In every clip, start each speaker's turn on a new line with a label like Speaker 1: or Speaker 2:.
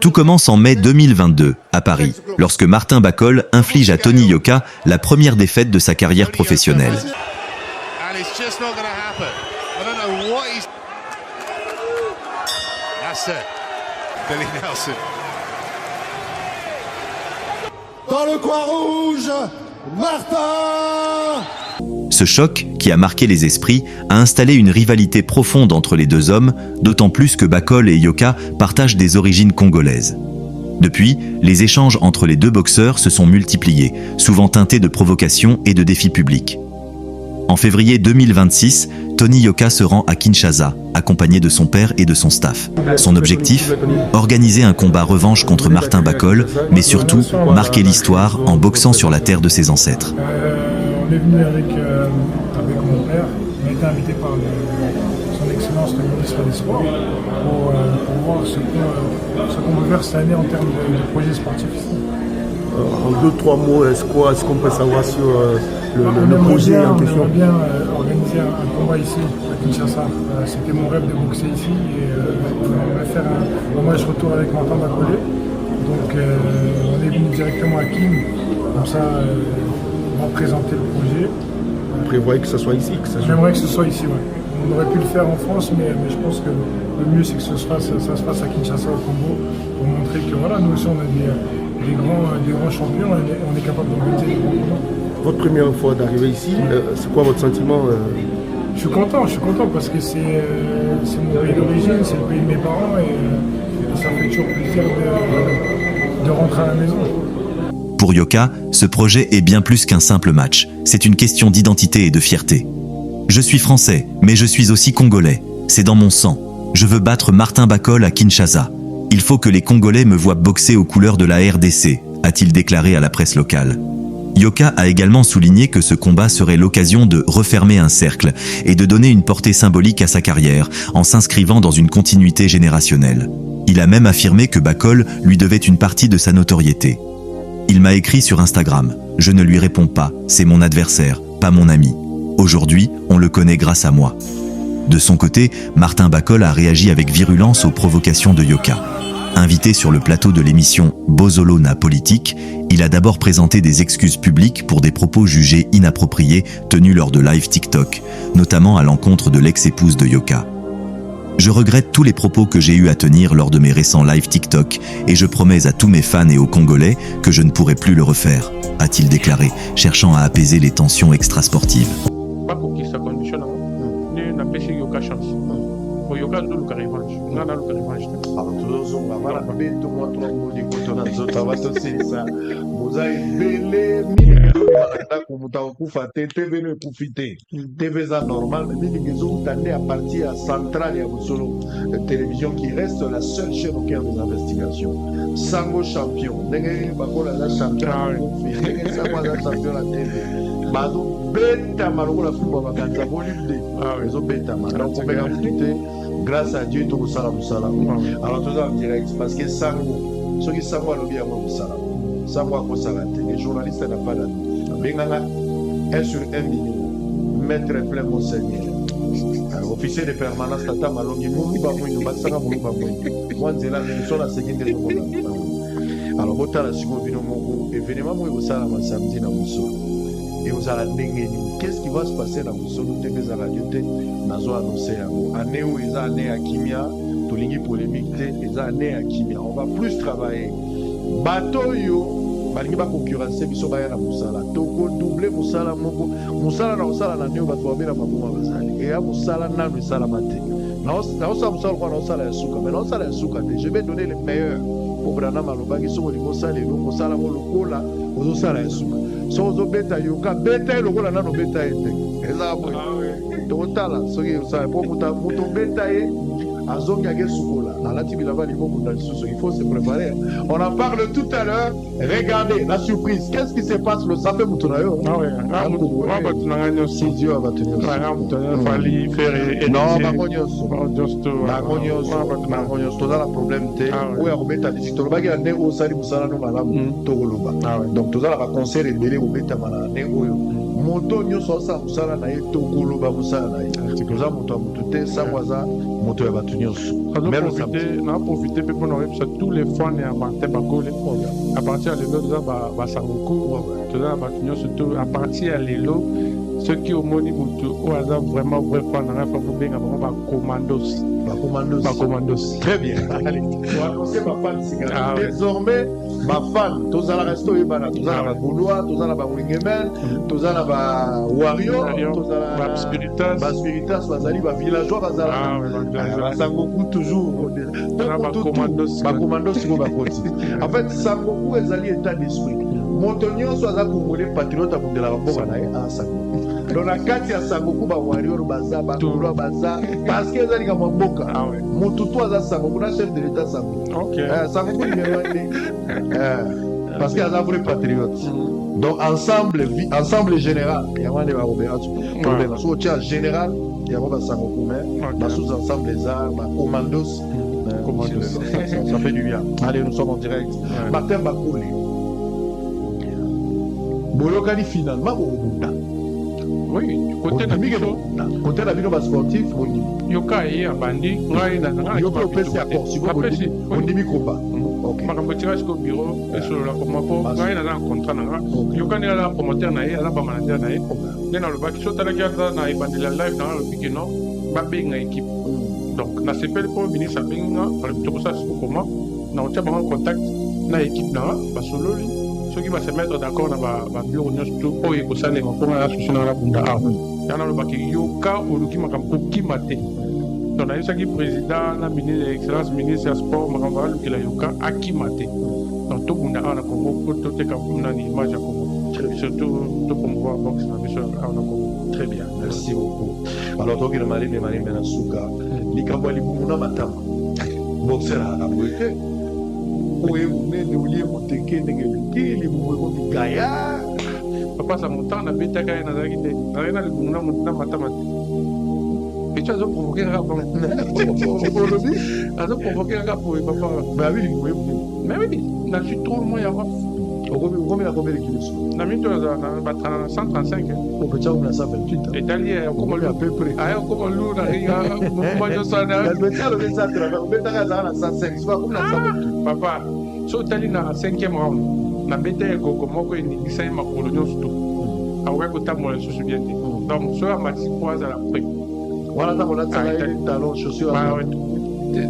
Speaker 1: Tout commence en mai 2022, à Paris, lorsque Martin Bacol inflige à Tony Yoka la première défaite de sa carrière professionnelle.
Speaker 2: Dans le coin rouge, Martin!
Speaker 1: Ce choc, qui a marqué les esprits, a installé une rivalité profonde entre les deux hommes, d'autant plus que Bacol et Yoka partagent des origines congolaises. Depuis, les échanges entre les deux boxeurs se sont multipliés, souvent teintés de provocations et de défis publics. En février 2026, Tony Yoka se rend à Kinshasa, accompagné de son père et de son staff. Son objectif ? Organiser un combat revanche contre Martin Bacol, mais surtout marquer l'histoire en boxant sur la terre de ses ancêtres.
Speaker 3: On est venu avec mon père, on a été invité par son excellence le ministre des Sports pour voir ce qu'on veut faire cette année en termes de projets sportifs.
Speaker 4: En 2-3 mots, est-ce qu'on peut savoir sur le projet en question?
Speaker 3: On aimerait bien organiser un combat ici, à Kinshasa. C'était mon rêve de boxer ici et on va faire un hommage retour avec Martin Bacol. Donc on est venu directement à Kim, comme ça on va présenter le projet.
Speaker 4: Vous prévoyez que ce soit ici?
Speaker 3: J'aimerais que ce soit ici, oui. On aurait pu le faire en France, mais je pense que le mieux c'est que ça se passe à Kinshasa au Congo, pour montrer que voilà, nous aussi on a des grands champions et on est capable d'organiser des grands combats.
Speaker 4: Votre première fois d'arriver ici, c'est quoi votre sentiment?
Speaker 3: Je suis content parce que c'est mon pays d'origine, c'est le pays de mes parents et ça fait toujours plaisir de rentrer à la maison.
Speaker 1: Pour Yoka, ce projet est bien plus qu'un simple match. C'est une question d'identité et de fierté. Je suis français, mais je suis aussi congolais. C'est dans mon sang. Je veux battre Martin Bacol à Kinshasa. Il faut que les Congolais me voient boxer aux couleurs de la RDC, a-t-il déclaré à la presse locale. Yoka a également souligné que ce combat serait l'occasion de refermer un cercle et de donner une portée symbolique à sa carrière en s'inscrivant dans une continuité générationnelle. Il a même affirmé que Bacol lui devait une partie de sa notoriété. Il m'a écrit sur Instagram. Je ne lui réponds pas, c'est mon adversaire, pas mon ami. Aujourd'hui, on le connaît grâce à moi. De son côté, Martin Bacol a réagi avec virulence aux provocations de Yoka. Invité sur le plateau de l'émission Bozolona Politique, il a d'abord présenté des excuses publiques pour des propos jugés inappropriés tenus lors de live TikTok, notamment à l'encontre de l'ex-épouse de Yoka. Je regrette tous les propos que j'ai eu à tenir lors de mes récents live TikTok et je promets à tous mes fans et aux Congolais que je ne pourrai plus le refaire, a-t-il déclaré, cherchant à apaiser les tensions extrasportives.
Speaker 5: Télévision qui reste la seule chaîne au cœur des investigations. Sango champion, champion la télé. Beta maloko la football bakanza volume 2. Ils ont beta donc on peut profiter grâce à Dieu tout ça la. Alors tout ça en direct parce que Sango, ceux qui savent le bien comme ça. Sango a quoi ça la télé. Les journalistes n'a pas d'avis. Benganga 1 sur 1 million. Maître plein monseigneur. Officier de permanence tata malongi mungu ba mwindu basanga mungu ba mwindu. Mwanzela l'émission la seconde de alors botala siko bino moko événement mo bosala ma samedi na musolo. Et vous allez qu'est-ce qui va se passer dans vos zones de radio nazo annoncé année où ils année à Kimia to lingi polémique ils année à Kimia on va plus travailler bateau yo balingi ba concurrence biso ba na musala to ko doubler musala moko musala na musala na neo bato babela maboma bazali et ya musala na musala mate na musala kwa na musala ya suka mais na musala ya suka je vais donner le meilleur pour Brana Malobaki so ko musala le musala mo lokola ozo sala ya suka so ozo beta yoka beta lokola na no beta ete eza boy totala so ki sa po muto beta e azongi ake sukola alati bilaba libo munda suso il faut se préparer on en parle tout à l'heure regardez la surprise qu'est-ce qui se passe le sapé mutonayo
Speaker 3: ah ouais on va tunanganya
Speaker 5: si Dieu va tenir
Speaker 3: fali faire
Speaker 5: non bagonyo toza la problème te oya kobeta bisiki tolobaki na ndenge osali mosala no malamu tokoloba donc toza na baconcert ebele kobeta mana ndenge oyo moto nyonso asala mosala na ye to koloba mosala na ye toza moto ya moto te sango aza moto ya bato nyonso
Speaker 3: na profite mpe mpona koyebisa tous les fans ya Martin Bakole à partir ya lelo toza basangoku toza na bato nyonso to à partir ya lelo soki omoni moto oyo aza vraiment vrai fan na nga fa kobenga bango bacommandos.
Speaker 5: Très bien. Désormais, ma fan, tozala resto ebana, tozala ba Gaulois, tozala ba Wingemen, tozala ba Wario, tozala
Speaker 3: ba
Speaker 5: Spiritas, bazali ba villageois, bazala ba Sangoku toujours. Ba commandos siko ba koti. En fait, Sangoku ezali état d'esprit. Moto nyonso aza congolais patriote abundela ba mboka na ye a Sangoku. Donc la kati ya Sangoku ba Wario baza ba Gaulois baza parce que ezali ka mboka. Moto to aza Sangoku na chef de l'état Sangoku. OK. Sangoku parce qu'il y a un vrai patriote. Donc ensemble général, il y a un problème. Soit général, il y a un Sangoku, mais sous-ensemble les arts, commandos, ça fait du bien. Allez, nous sommes en direct. Martin Bakole. Bolokani finalement,
Speaker 3: oui, côté
Speaker 5: la bino sportif,
Speaker 3: yoka ye abandi ngai na nga
Speaker 5: yoka pesi accord si vous ndimi komba.
Speaker 3: OK. Makambo tirage ko bureau esolo la koma po ngai na contrat na nga yoka ni la promoteur na ye ala ba manager na ye nena lo baki sota la kiata na ibandi la live na lo biki no ba benga équipe. Donc na sepel ko ministre benga para to ça ko koma na otia ba contact na équipe na ba sololi ceux qui vont se mettre d'accord dans le bureau de tout pour que ça ne soit pas associé à la bunda. Il y a le bac yoka ou le qui m'a qui maté. Donc il y a qui président, la ministre l'excellence ministre des sports, Makamval qui la yoka a qui maté. Donc tout bunda a na Congo pour tout est comme une image à Congo. Surtout tout pour voir boxe na mission à Congo.
Speaker 5: Très bien, merci beaucoup. Alors donc il m'a dit na suka. Likambo libumuna matama. Boxer à boité. Oui,
Speaker 3: papa ça montant na beta kaya na zaki te na le bumuna montant matamati et tu as provoqué un rapport a provoqué un rapport papa
Speaker 5: bah oui
Speaker 3: mais oui na suis trop moi ya va
Speaker 5: combien de kilos
Speaker 3: na minto na 135
Speaker 5: on peut dire na 128
Speaker 3: italien comme
Speaker 5: à peu près
Speaker 3: comme l'eau na riga moi je ça na
Speaker 5: le métier le ça on peut dire na 105 c'est pas comme na 128
Speaker 3: papa so tali na 5e round na beta ya gogo moko iningisa ma colonio sto awa ko tamola susu bien donc so amati poza la pré
Speaker 5: wala ta bona tsala ile talon chaussure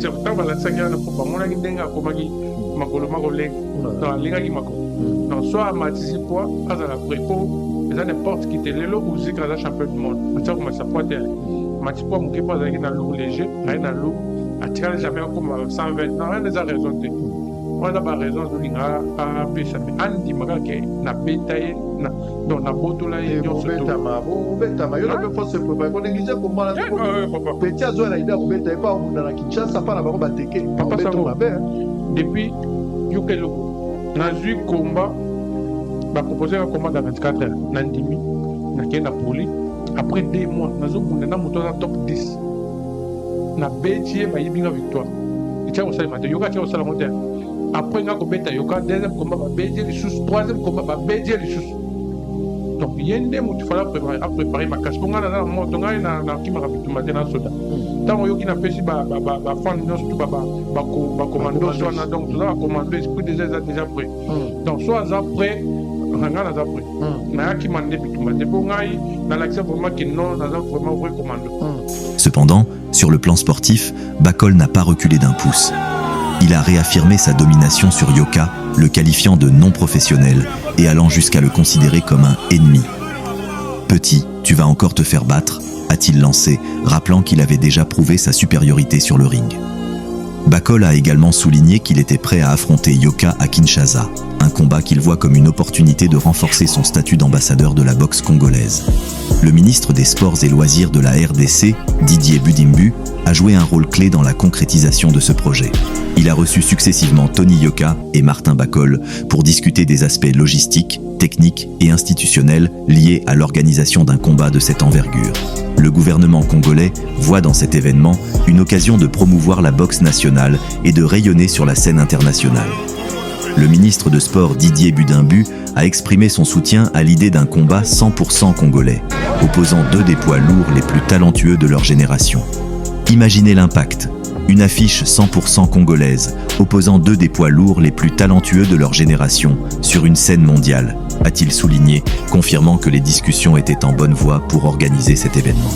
Speaker 3: c'est pourtant la tsanga na papa mona ndenga ko magi makolo makole dans linga ki mako donc so amati poa aza la pré po mais n'importe qui te lelo ou zika za champion du monde ça comme ça pote mati poa mo ki poza ki na lourd léger rien na lourd atira jamais comme 120 non rien des raison de on a pas raison de l'ingara à pêcher mais andi magake na betaye na donc na botola et
Speaker 5: on betama yo le faut se préparer on néglige comment la petit azo la idée on betaye pas on dans la Kinshasa pas la ba bateke
Speaker 3: papa ça va depuis yokelo na ju combat ba proposer un combat dans 24 heures na ndimi na kena poli après 2 mois nazo bunda na moto na top 10 na betie ba yibinga victoire et tiens on sait matin yoka tiens on sait la montagne. Après, il y a un deuxième combat, troisième combat, donc il y a un démo qu'il fallait préparer ma casse. On a un mot, on a un qui m'a rapidement maintenant soda. Tant qu'il y a un petit fan, commando, donc tout ça, commando, esprit déjà prêt. Donc soit après, on a après. Mais qui m'a dit, dans l'accès vraiment qui non, on a vraiment vrai commando.
Speaker 1: Cependant, sur le plan sportif, Bakole n'a pas reculé d'un pouce. Il a réaffirmé sa domination sur Yoka, le qualifiant de non professionnel et allant jusqu'à le considérer comme un ennemi. « Petit, tu vas encore te faire battre », a-t-il lancé, rappelant qu'il avait déjà prouvé sa supériorité sur le ring. Bakole a également souligné qu'il était prêt à affronter Yoka à Kinshasa, un combat qu'il voit comme une opportunité de renforcer son statut d'ambassadeur de la boxe congolaise. Le ministre des Sports et Loisirs de la RDC, Didier Budimbu, a joué un rôle clé dans la concrétisation de ce projet. Il a reçu successivement Tony Yoka et Martin Bakole pour discuter des aspects logistiques, techniques et institutionnels liés à l'organisation d'un combat de cette envergure. Le gouvernement congolais voit dans cet événement une occasion de promouvoir la boxe nationale et de rayonner sur la scène internationale. le ministre de Sport Didier Budimbu a exprimé son soutien à l'idée d'un combat 100% congolais, opposant deux des poids lourds les plus talentueux de leur génération. Imaginez l'impact. Une affiche 100% congolaise, opposant deux des poids lourds les plus talentueux de leur génération sur une scène mondiale, a-t-il souligné, confirmant que les discussions étaient en bonne voie pour organiser cet événement.